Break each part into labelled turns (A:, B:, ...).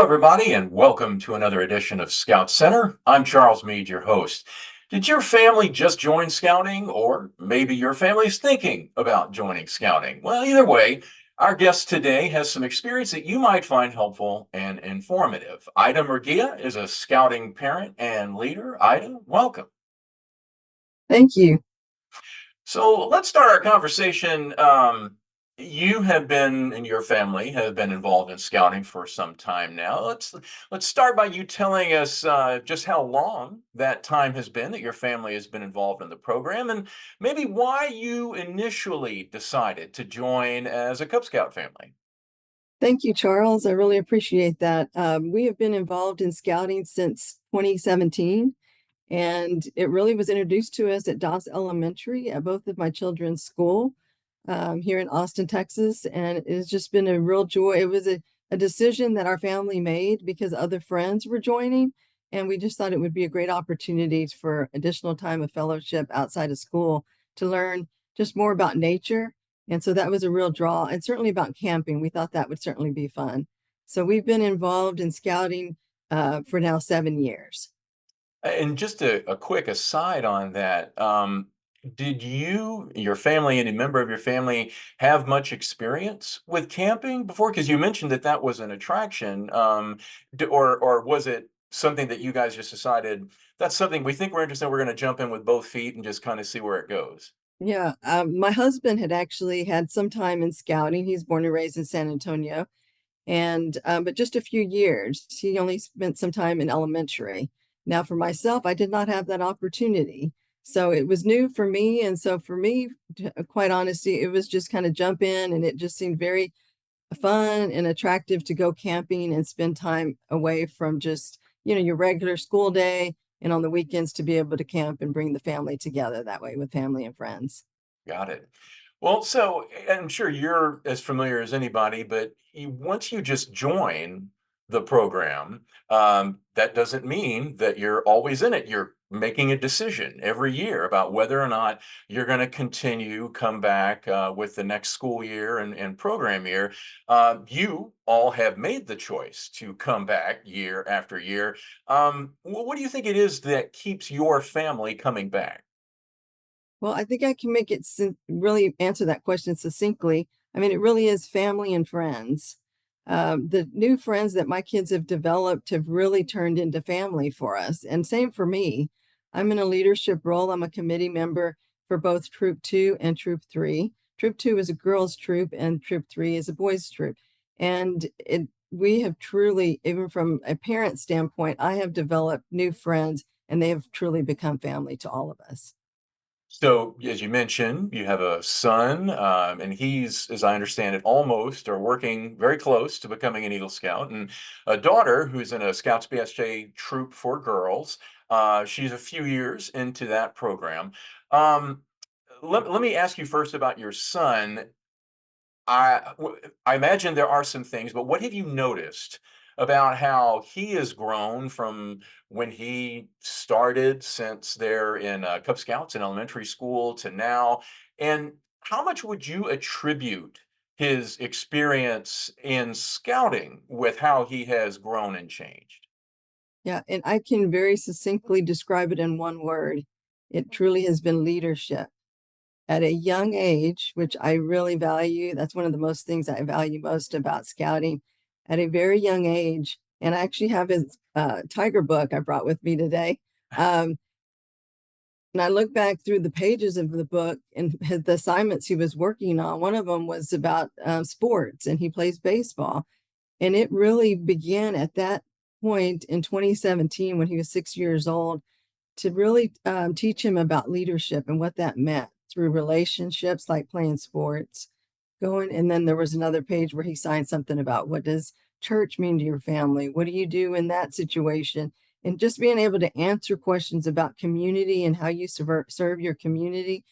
A: everybody, and welcome to another edition of ScoutCenter. I'm Charles Meade, your host. Did your family just join Scouting, or maybe your family's thinking about joining Scouting? Well, either way, our guest today has some experience that you might find helpful and informative. Ida Murguia is a Scouting parent and leader. Ida, welcome.
B: Thank you.
A: So let's start our conversation. You have been, and your family have been involved in scouting for some time now. Let's start by you telling us just how long that time has been that your family has been involved in the program, and maybe why you initially decided to join as a Cub Scout family.
B: Thank you, Charles. I really appreciate that. We have been involved in scouting since 2017, and it really was introduced to us at Doss Elementary at both of my children's school here in Austin, Texas. And it has just been a real joy. It was a decision that our family made because other friends were joining. And we just thought it would be a great opportunity for additional time of fellowship outside of school to learn just more about nature. And so that was a real draw, and certainly about camping. We thought that would certainly be fun. So we've been involved in scouting for now 7 years.
A: And just a quick aside on that, did you, your family, any member of your family have much experience with camping before? Because you mentioned that that was an attraction, or was it something that you guys just decided that's something we think we're interested in, we're going to jump in with both feet and just kind of see where it goes?
B: Yeah, my husband had actually had some time in scouting. He's born and raised in San Antonio, and but just a few years. He only spent some time in elementary. Now, for myself, I did not have that opportunity, so it was new for me. And so, for me, quite honestly, it was just kind of jump in, and it just seemed very fun and attractive to go camping and spend time away from just your regular school day, and on the weekends to be able to camp and bring the family together that way with family and friends.
A: Got it. Well, so I'm sure you're as familiar as anybody, but once you just join the program, that doesn't mean that you're always in it. You're making a decision every year about whether or not you're going to continue, come back with the next school year and program year. You all have made the choice to come back year after year. What do you think it is that keeps your family coming back?
B: Well, I think I can make it really answer that question succinctly. I mean, it really is family and friends. The new friends that my kids have developed have really turned into family for us. And same for me. I'm in a leadership role. I'm a committee member for both Troop 2 and Troop 3. Troop 2 is a girls' troop, and Troop 3 is a boys' troop. And we have truly, even from a parent standpoint, I have developed new friends, and they have truly become family to all of us.
A: So, as you mentioned, you have a son, and he's, as I understand it, almost or working very close to becoming an Eagle Scout, and a daughter who's in a Scouts BSJ troop for girls. She's a few years into that program. Um, let me ask you first about your son. I imagine there are some things, but what have you noticed about how he has grown from when he started since they're in Cub Scouts in elementary school to now? And how much would you attribute his experience in scouting with how he has grown and changed?
B: Yeah, and I can very succinctly describe it in one word. It truly has been leadership. At a young age, which I really value, that's one of the most things I value most about scouting. At a very young age, and I actually have his tiger book I brought with me today. Um, and I look back through the pages of the book and the assignments he was working on. One of them was about sports, and he plays baseball. And it really began at that point in 2017 when he was 6 years old to really teach him about leadership and what that meant through relationships like playing sports. Going, and then there was another page where he signed something about what does church mean to your family? What do you do in that situation? And just being able to answer questions about community and how you serve your community,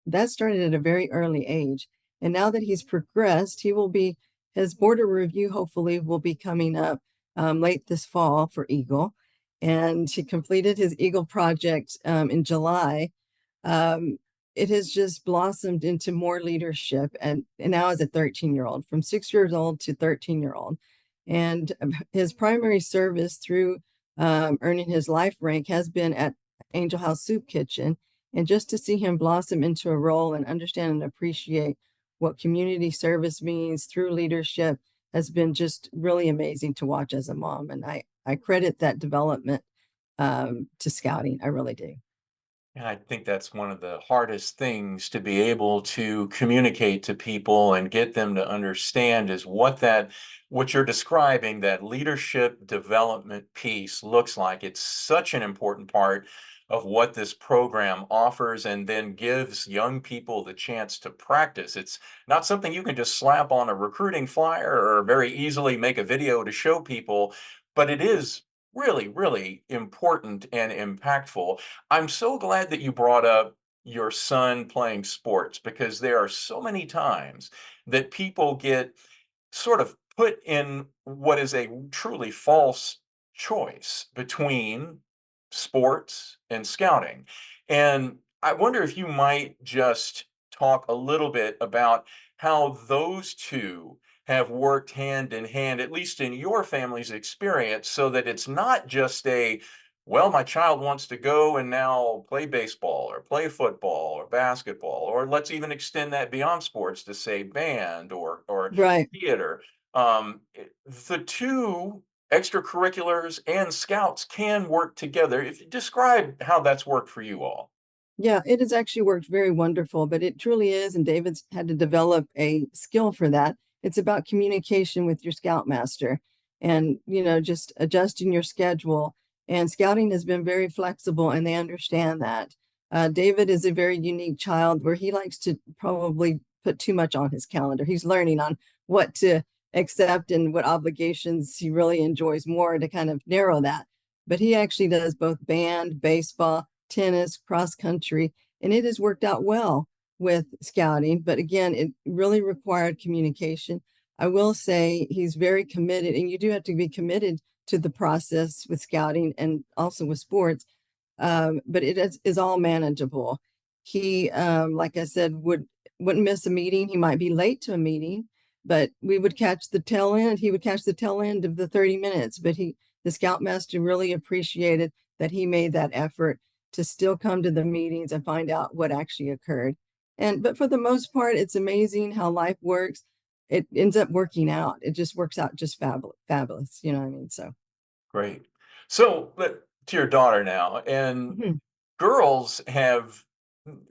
B: that started at a very early age. And now that he's progressed, his board of review hopefully will be coming up late this fall for Eagle. And he completed his Eagle project in July. Um, it has just blossomed into more leadership. And now as a 13-year-old, from 6 years old to 13-year-old. And his primary service through earning his life rank has been at Angel House Soup Kitchen. And just to see him blossom into a role and understand and appreciate what community service means through leadership has been just really amazing to watch as a mom. And I credit that development to scouting. I really do.
A: And I think that's one of the hardest things to be able to communicate to people and get them to understand is what you're describing, that leadership development piece looks like. It's such an important part of what this program offers and then gives young people the chance to practice. It's not something you can just slap on a recruiting flyer or very easily make a video to show people, but it is really, really important and impactful. I'm so glad that you brought up your son playing sports because there are so many times that people get sort of put in what is a truly false choice between sports and scouting. And I wonder if you might just talk a little bit about how those two have worked hand in hand, at least in your family's experience, so that it's not just a, well, my child wants to go and now play baseball or play football or basketball, or let's even extend that beyond sports to say band or
B: Right.
A: theater. The two extracurriculars and scouts can work together. If describe how that's worked for you all.
B: Yeah, it has actually worked very wonderful, but it truly is. And David's had to develop a skill for that. It's about communication with your scoutmaster and, just adjusting your schedule. And scouting has been very flexible and they understand that. David is a very unique child where he likes to probably put too much on his calendar. He's learning on what to accept and what obligations he really enjoys more to kind of narrow that. But he actually does both band, baseball, tennis, cross country, and it has worked out well with scouting. But again, it really required communication. I will say he's very committed, and you do have to be committed to the process with scouting and also with sports. But is all manageable. He, like I said, wouldn't miss a meeting. He might be late to a meeting, but we would catch the tail end. He would catch the tail end of the 30 minutes. But the scoutmaster really appreciated that he made that effort to still come to the meetings and find out what actually occurred. But for the most part, it's amazing how life works. It ends up working out. It just works out just fabulous. You know what I mean? So,
A: Great. So, to your daughter now, and
B: mhm.
A: girls have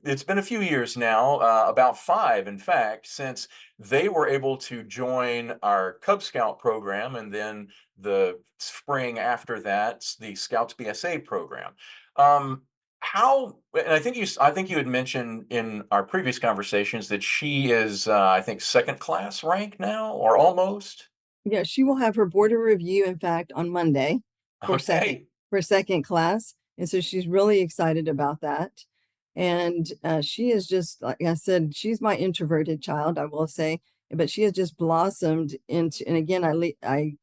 A: it's been a few years now, about 5, in fact, since they were able to join our Cub Scout program, and then the spring after that, the Scouts BSA program. Um, how and I think you had mentioned in our previous conversations that she is, I think, second class rank now, or almost?
B: Yeah, she will have her board of review, in fact, on Monday for second
A: Okay.
B: for second class, and so she's really excited about that. And she is just like I said, she's my introverted child, I will say, but she has just blossomed into. And again, I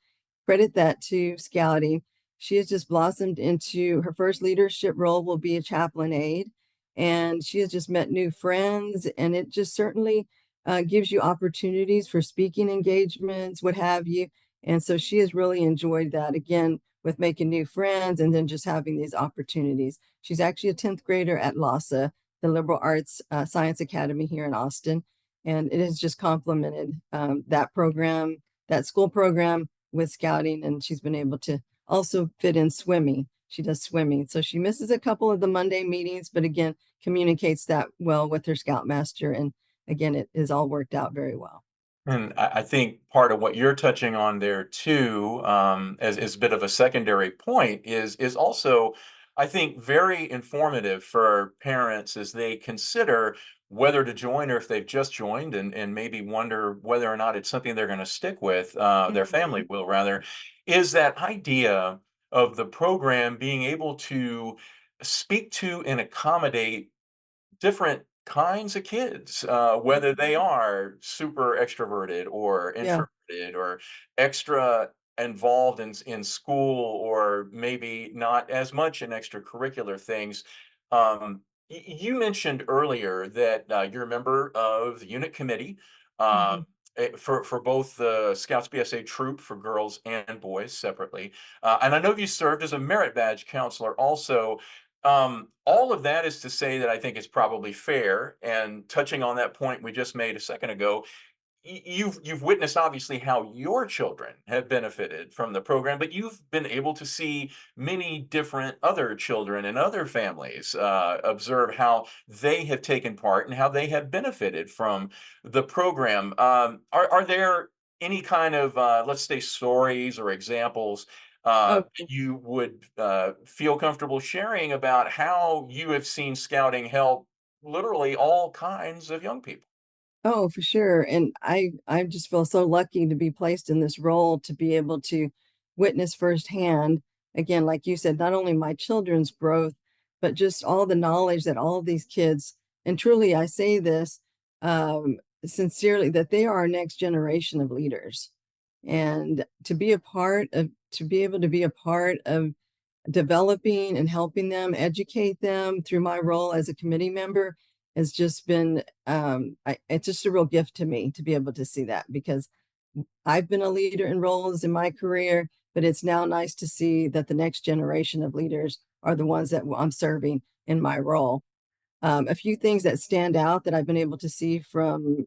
B: credit that to scouting. She has just blossomed into her first leadership role will be a chaplain aide, and she has just met new friends, and it just certainly gives you opportunities for speaking engagements, what have you. And so she has really enjoyed that again with making new friends and then just having these opportunities. She's actually a 10th grader at LASA, the Liberal Arts Science Academy here in Austin. And it has just complemented that program, that school program with scouting. And she's been able to also fit in swimming. She does swimming. So she misses a couple of the Monday meetings, but again, communicates that well with her scoutmaster. And again, it has all worked out very well.
A: And I think part of what you're touching on there too, as a bit of a secondary point, is also, I think, very informative for parents as they consider whether to join or if they've just joined and maybe wonder whether or not it's something they're going to stick with, their family
B: Mhm.
A: will rather, is that idea of the program being able to speak to and accommodate different kinds of kids, whether they
B: Mhm.
A: are super extroverted or
B: Yeah.
A: introverted or extra involved in school or maybe not as much in extracurricular things. You mentioned earlier that you're a member of the unit committee.
B: Mhm.
A: For both the Scouts BSA troop for girls and boys separately. And I know you served as a merit badge counselor also. All of that is to say that I think it's probably fair. And touching on that point we just made a second ago, you've witnessed obviously how your children have benefited from the program, but you've been able to see many different other children and other families observe how they have taken part and how they have benefited from the program. Are there any kind of let's say stories or examples
B: Oh,
A: you would feel comfortable sharing about how you have seen scouting help literally all kinds of young people?
B: oh, for sure. And I just feel so lucky to be placed in this role to be able to witness firsthand, again, like you said, not only my children's growth, but just all the knowledge that all of these kids, and truly I say this sincerely, that they are our next generation of leaders. And to be able to be a part of developing and helping them, educate them through my role as a committee member has just been, it's just a real gift to me to be able to see that, because I've been a leader in roles in my career, but it's now nice to see that the next generation of leaders are the ones that I'm serving in my role. A few things that stand out that I've been able to see from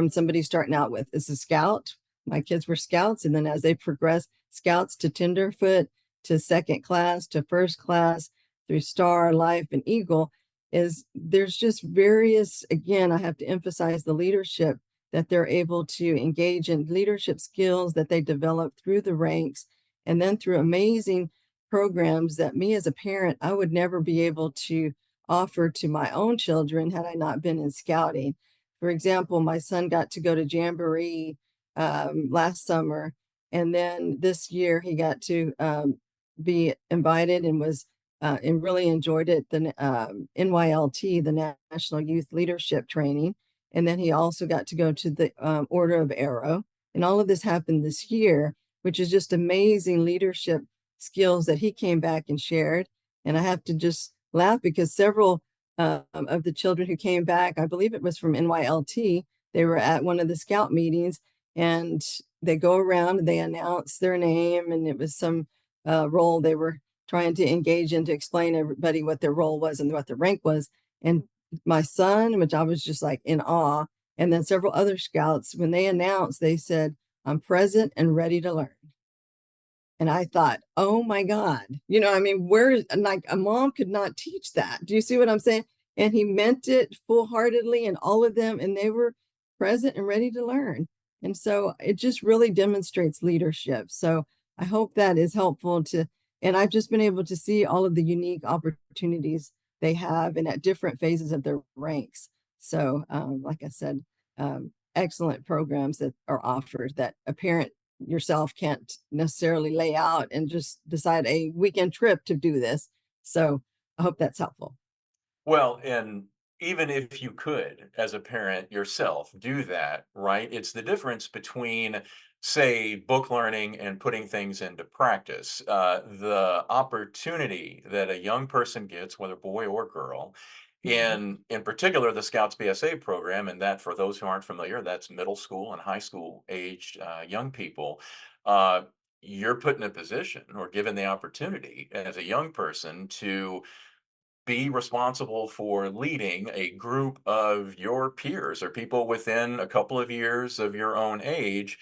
B: somebody starting out with is a scout. My kids were scouts, and then as they progress, scouts to tenderfoot, to second class, to first class, through star, life, and eagle, is there's just various, again, I have to emphasize the leadership that they're able to engage in, leadership skills that they develop through the ranks, and then through amazing programs that me as a parent, I would never be able to offer to my own children had I not been in scouting. For example, my son got to go to Jamboree last summer, and then this year he got to be invited and was and really enjoyed it. The NYLT, the National Youth Leadership Training, and then he also got to go to the Order of Arrow, and all of this happened this year, which is just amazing leadership skills that he came back and shared. And I have to just laugh because several of the children who came back, I believe it was from NYLT, they were at one of the scout meetings, and they go around and they announce their name, and it was some role they were trying to engage in to explain everybody what their role was and what their rank was. And my son, which I was just like in awe, and then several other scouts, when they announced, they said, "I'm present and ready to learn." And I thought, "Oh my God." I mean, where, like, a mom could not teach that. Do you see what I'm saying? And he meant it full-heartedly, and all of them, and they were present and ready to learn. And so it just really demonstrates leadership. So I hope that is helpful to, and I've just been able to see all of the unique opportunities they have and at different phases of their ranks. So, like I said, excellent programs that are offered that a parent yourself can't necessarily lay out and just decide a weekend trip to do this. So I hope that's helpful.
A: Well, and even if you could, as a parent yourself, do that, right? It's the difference between, say, book learning and putting things into practice. The opportunity that a young person gets, whether boy or girl,
B: Mhm.
A: in particular the Scouts BSA program, and that for those who aren't familiar, that's middle school and high school aged young people. Uh, you're put in a position or given the opportunity as a young person to be responsible for leading a group of your peers or people within a couple of years of your own age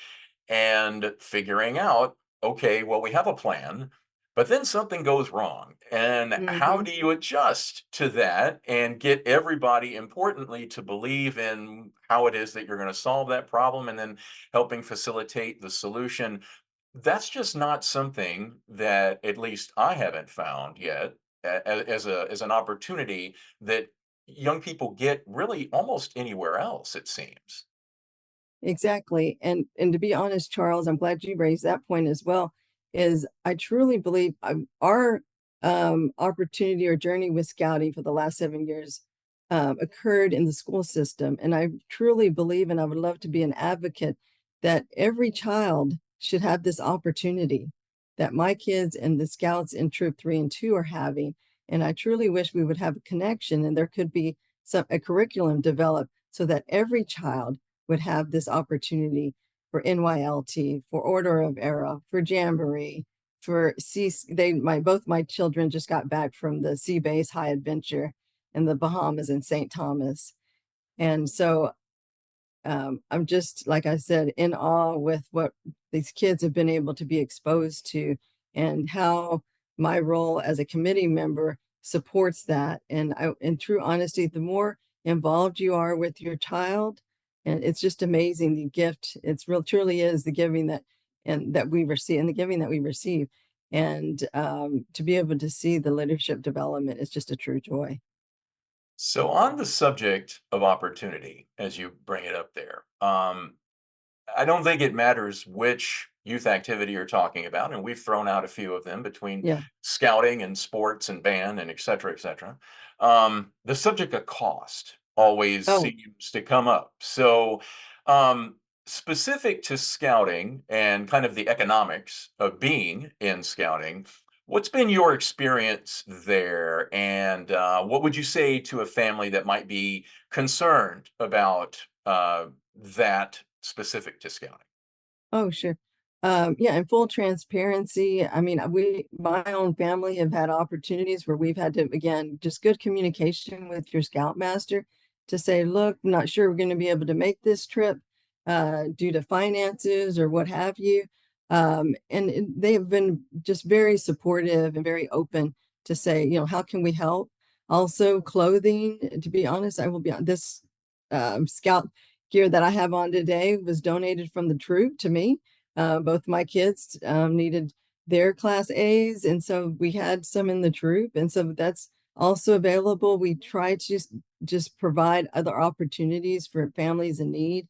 A: and figuring out, okay, well, we have a plan, but then something goes wrong. And how
B: Mhm.
A: do you adjust to that and get everybody, importantly, to believe in how it is that you're going to solve that problem and then helping facilitate the solution? That's just not something that at least I haven't found yet as an opportunity that young people get really almost anywhere else, it seems.
B: Exactly. And to be honest, Charles, I'm glad you raised that point as well, is I truly believe our opportunity or journey with scouting for the last 7 years occurred in the school system. And I truly believe, and I would love to be an advocate, that every child should have this opportunity that my kids and the scouts in Troop 3 and 2 are having. And I truly wish we would have a connection and there could be a curriculum developed so that every child would have this opportunity for NYLT, for Order of Era, for Jamboree, for both my children just got back from the Sea Base High Adventure in the Bahamas and St. Thomas. And so I'm just, like I said, in awe with what these kids have been able to be exposed to and how my role as a committee member supports that. And in true honesty, the more involved you are with your child, and it's just amazing the gift. It's real, truly is the giving that we receive and the giving that we receive. And to be able to see the leadership development is just a true joy.
A: So on the subject of opportunity, as you bring it up there, I don't think it matters which youth activity you're talking about, and we've thrown out a few of them between
B: Yeah.
A: scouting and sports and band and et cetera, et cetera. The subject of cost always
B: Oh,
A: seems to come up. So, um, specific to scouting and kind of the economics of being in scouting, what's been your experience there? And what would you say to a family that might be concerned about that specific to scouting?
B: oh, sure. Yeah, in full transparency, I mean, my own family have had opportunities where we've had to, again, just good communication with your scoutmaster to say, look, I'm not sure we're going to be able to make this trip due to finances or what have you. They have been just very supportive and very open to say, how can we help? Also, clothing, to be honest, I will be on this scout gear that I have on today was donated from the troop to me. Both my kids needed their class A's, and so we had some in the troop, and so that's also available. We try to just provide other opportunities for families in need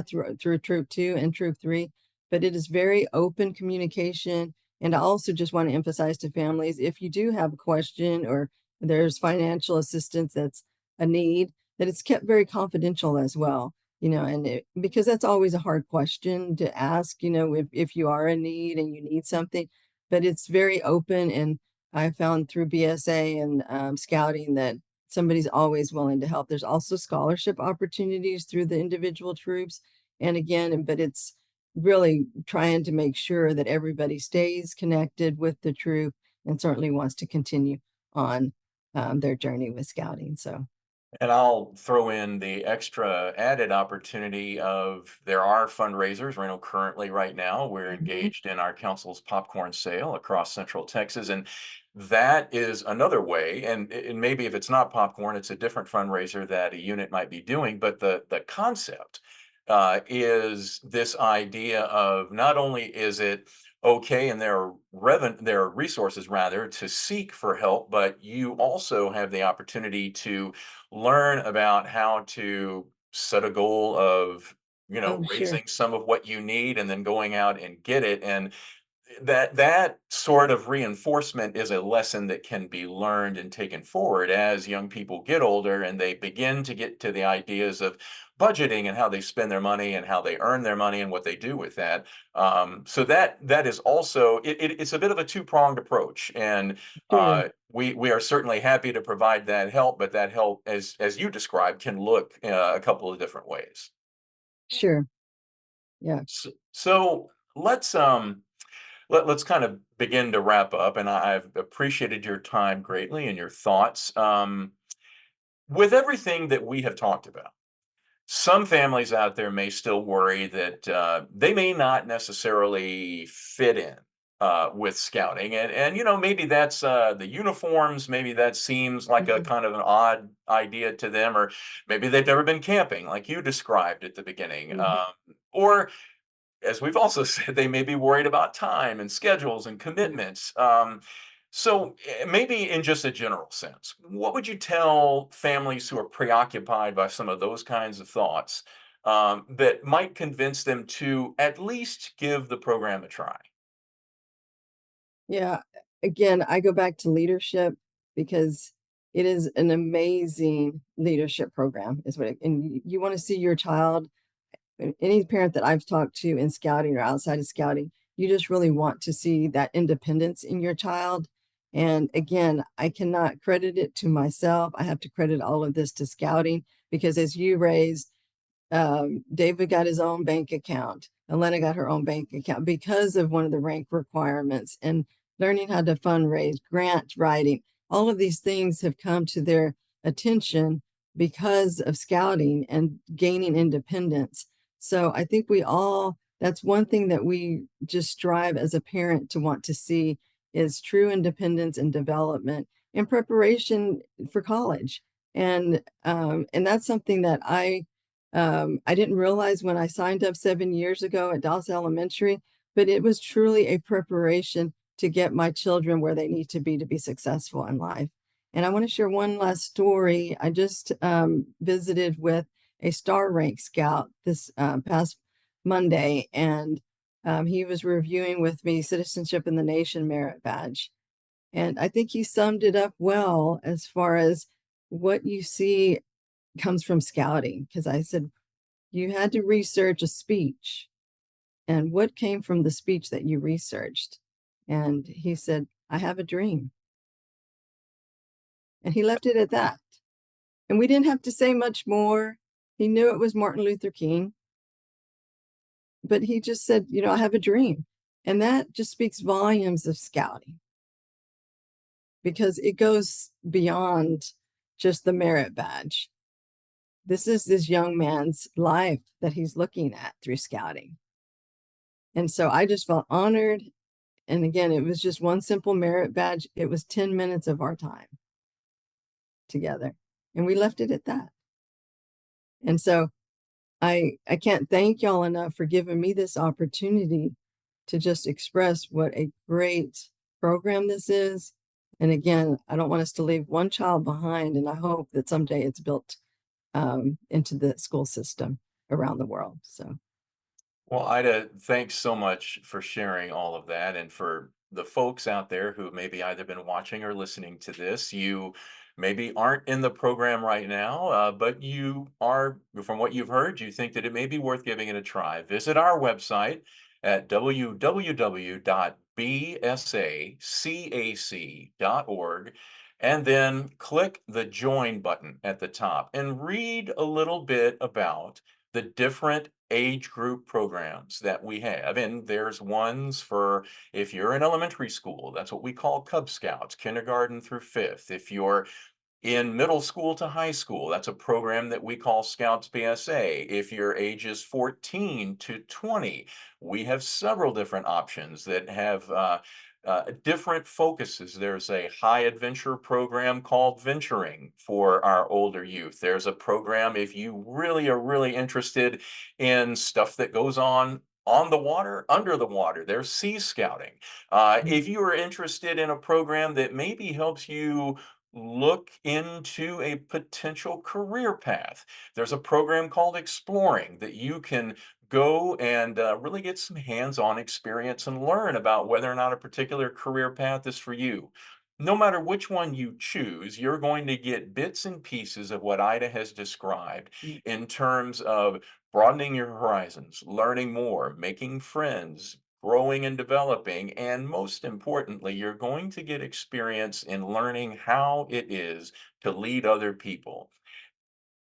B: through Troop 2 and Troop 3, but it is very open communication. And I also just want to emphasize to families, if you do have a question or there's financial assistance that's a need, that it's kept very confidential as well, because that's always a hard question to ask, if you are in need and you need something, but it's very open. And I found through BSA and scouting that somebody's always willing to help. There's also scholarship opportunities through the individual troops. And again, but it's really trying to make sure that everybody stays connected with the troop and certainly wants to continue on their journey with scouting. So,
A: And I'll throw in the extra added opportunity of there are fundraisers. I know currently right now we're
B: mhm.
A: engaged in our council's popcorn sale across Central Texas. And that is another way. And maybe if it's not popcorn, it's a different fundraiser that a unit might be doing. But the concept is this idea of not only is it okay and there are resources rather to seek for help, but you also have the opportunity to learn about how to set a goal of,
B: Oh, sure.
A: raising some of what you need and then going out and get it. And that sort of reinforcement is a lesson that can be learned and taken forward as young people get older and they begin to get to the ideas of budgeting and how they spend their money and how they earn their money and what they do with that. So that is also it's a bit of a two-pronged approach, and
B: Sure.
A: we are certainly happy to provide that help, but that help, as you described, can look a couple of different ways.
B: Sure. Yeah.
A: So let's kind of begin to wrap up, and I've appreciated your time greatly and your thoughts. With everything that we have talked about, some families out there may still worry that they may not necessarily fit in with scouting, and maybe that's the uniforms. Maybe that seems like a
B: Mhm.
A: kind of an odd idea to them, or maybe they've never been camping, like you described at the beginning,
B: Mhm.
A: or as we've also said, they may be worried about time and schedules and
B: Yeah.
A: commitments. So maybe in just a general sense, what would you tell families who are preoccupied by some of those kinds of thoughts that might convince them to at least give the program a try?
B: Yeah. Again, I go back to leadership because it is an amazing leadership program, is what and you want to see your child, any parent that I've talked to in scouting or outside of scouting, you just really want to see that independence in your child. And again, I cannot credit it to myself. I have to credit all of this to scouting because as you raised, David got his own bank account. Elena got her own bank account because of one of the rank requirements, and learning how to fundraise, grant writing. All of these things have come to their attention because of scouting and gaining independence. So I think that's one thing that we just strive as a parent to want to see is true independence and development in preparation for college. And that's something that I didn't realize when I signed up 7 years ago at Dawes Elementary, but it was truly a preparation to get my children where they need to be successful in life. And I want to share one last story. I just visited with a star rank scout this past Monday, and he was reviewing with me Citizenship in the Nation Merit Badge. And I think he summed it up well as far as what you see comes from scouting. Because I said, you had to research a speech, and what came from the speech that you researched? And he said, I have a dream. And he left it at that. And we didn't have to say much more. He knew it was Martin Luther King, but he just said, I have a dream. And that just speaks volumes of scouting, because it goes beyond just the merit badge. This is this young man's life that he's looking at through scouting. And so I just felt honored. And again, it was just one simple merit badge. It was 10 minutes of our time together, and we left it at that. And so I can't thank y'all enough for giving me this opportunity to just express what a great program this is. And again, I don't want us to leave one child behind, and I hope that someday it's built into the school system around the world. So
A: Well, Ida, thanks so much for sharing all of that. And for the folks out there who maybe either been watching or listening to this, you maybe aren't in the program right now, but you are, from what you've heard, you think that it may be worth giving it a try. Visit our website at www.bsacac.org, and then click the join button at the top and read a little bit about the different age group programs that we have. And there's ones for, if you're in elementary school, that's what we call Cub Scouts, kindergarten through fifth. If you're in middle school to high school, that's a program that we call Scouts BSA. If your age is 14 to 20, we have several different options that have different focuses. There's a high adventure program called Venturing for our older youth. There's a program if you really are really interested in stuff that goes on the water, under the water. There's Sea Scouting. If you are interested in a program that maybe helps you look into a potential career path, there's a program called Exploring that you can go and really get some hands-on experience and learn about whether or not a particular career path is for you. No matter which one you choose, you're going to get bits and pieces of what Ida has described in terms of broadening your horizons, learning more, making friends, growing and developing, and most importantly, you're going to get experience in learning how it is to lead other people.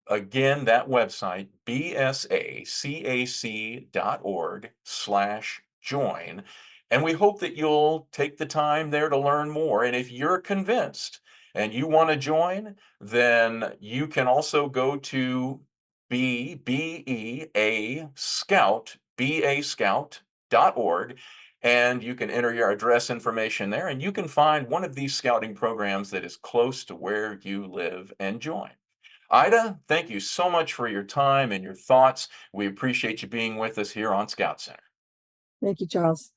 A: Again, that website, bsacac.org/join. And we hope that you'll take the time there to learn more. And if you're convinced and you want to join, then you can also go to BEA Scout.org, and you can enter your address information there, and you can find one of these scouting programs that is close to where you live and join. Ida, thank you so much for your time and your thoughts. We appreciate you being with us here on ScoutCenter.
B: thank you, Charles.